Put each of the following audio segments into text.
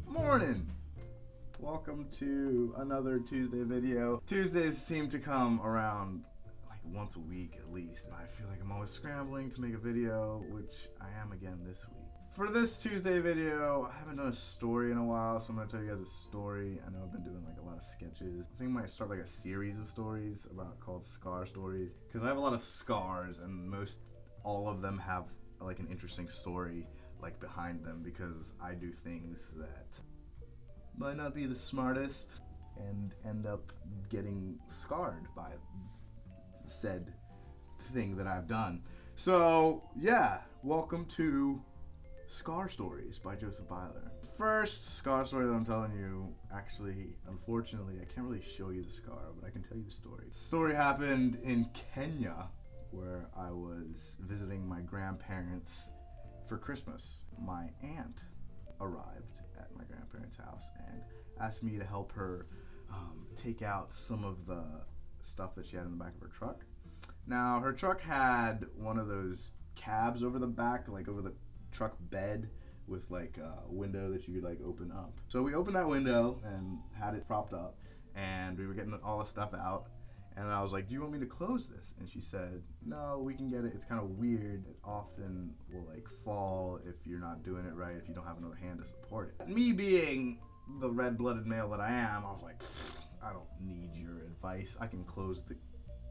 Morning! Welcome to another Tuesday video. Tuesdays seem to come around like once a week at least. I feel like I'm always scrambling to make a video, which I am again this week. For this Tuesday video, I haven't done a story in a while, so I'm going to tell you guys a story. I know I've been doing like a lot of sketches. I think I might start like a series of stories called Scar Stories, because I have a lot of scars and all of them have like an interesting story like behind them, because I do things that might not be the smartest and end up getting scarred by said thing that I've done. So yeah, welcome to Scar Stories by Joseph Byler. First scar story that I'm telling you, actually, unfortunately, I can't really show you the scar, but I can tell you the story. The story happened in Kenya, where I was visiting my grandparents for Christmas. My aunt arrived at my grandparents' house and asked me to help her take out some of the stuff that she had in the back of her truck. Now, her truck had one of those cabs over the back, like over the truck bed, with like a window that you could like open up. So we opened that window and had it propped up, and we were getting all the stuff out. And I was like, do you want me to close this? And she said, no, we can get it. It's kind of weird. It often will like fall if you're not doing it right, if you don't have another hand to support it. Me being the red-blooded male that I am, I was like, I don't need your advice. I can close the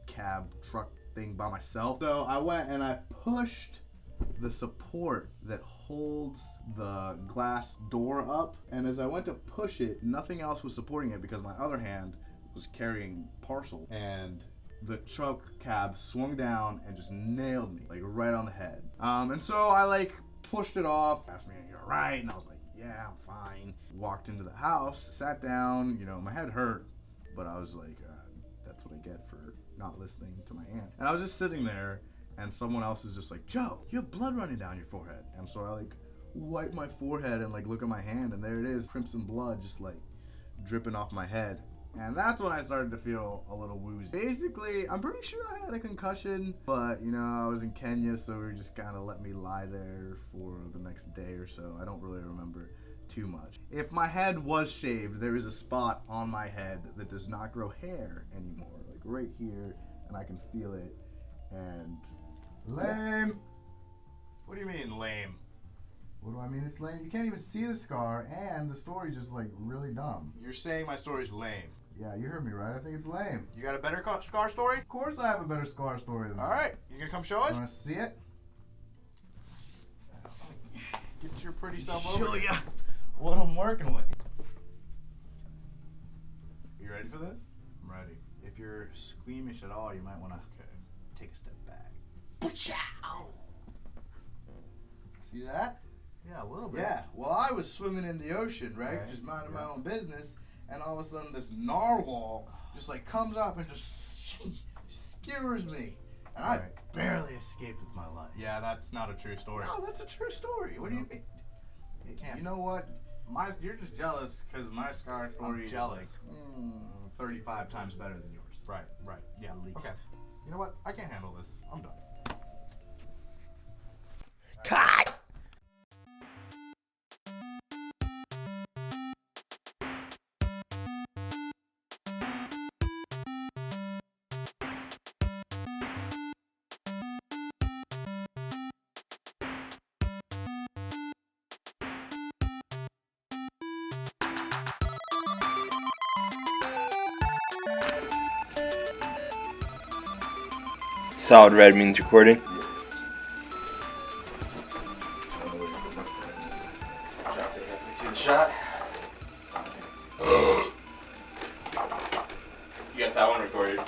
cab truck thing by myself. So I went and I pushed the support that holds the glass door up. And as I went to push it, nothing else was supporting it because my other hand was carrying parcel, and the truck cab swung down and just nailed me like right on the head. And so I like pushed it off, asked me, you're right? And I was like, yeah, I'm fine. Walked into the house, sat down, my head hurt, but I was like, that's what I get for not listening to my aunt. And I was just sitting there, and someone else is just like, Joe, you have blood running down your forehead. And so I like wipe my forehead and like look at my hand, and there it is, crimson blood just like dripping off my head. And that's when I started to feel a little woozy. Basically, I'm pretty sure I had a concussion, but I was in Kenya, so we just kind of let me lie there for the next day or so. I don't really remember too much. If my head was shaved, there is a spot on my head that does not grow hair anymore, like right here, and I can feel it. And lame. What do you mean lame? What do I mean? It's lame. You can't even see the scar, and the story's just like really dumb. You're saying my story's lame. Yeah, you heard me right. I think it's lame. You got a better scar story? Of course I have a better scar story than that. All right. You gonna come show us? You wanna see it? Get your pretty self over. Show ya what I'm working with. You ready for this? I'm ready. If you're squeamish at all, you might wanna take a step back. See that? Yeah, a little bit. Yeah, well, I was swimming in the ocean, right? Just minding my own business, and all of a sudden this narwhal just like comes up and just skewers me. And I barely escaped with my life. Yeah, that's not a true story. No, that's a true story. What do you mean? It can't. You know what? You're just jealous because my scar story is like 35 times better than yours. Right. Yeah, at least. Okay. You know what? I can't handle this. I'm done. Cut! Solid red means recording. Shot. You got that one recorded.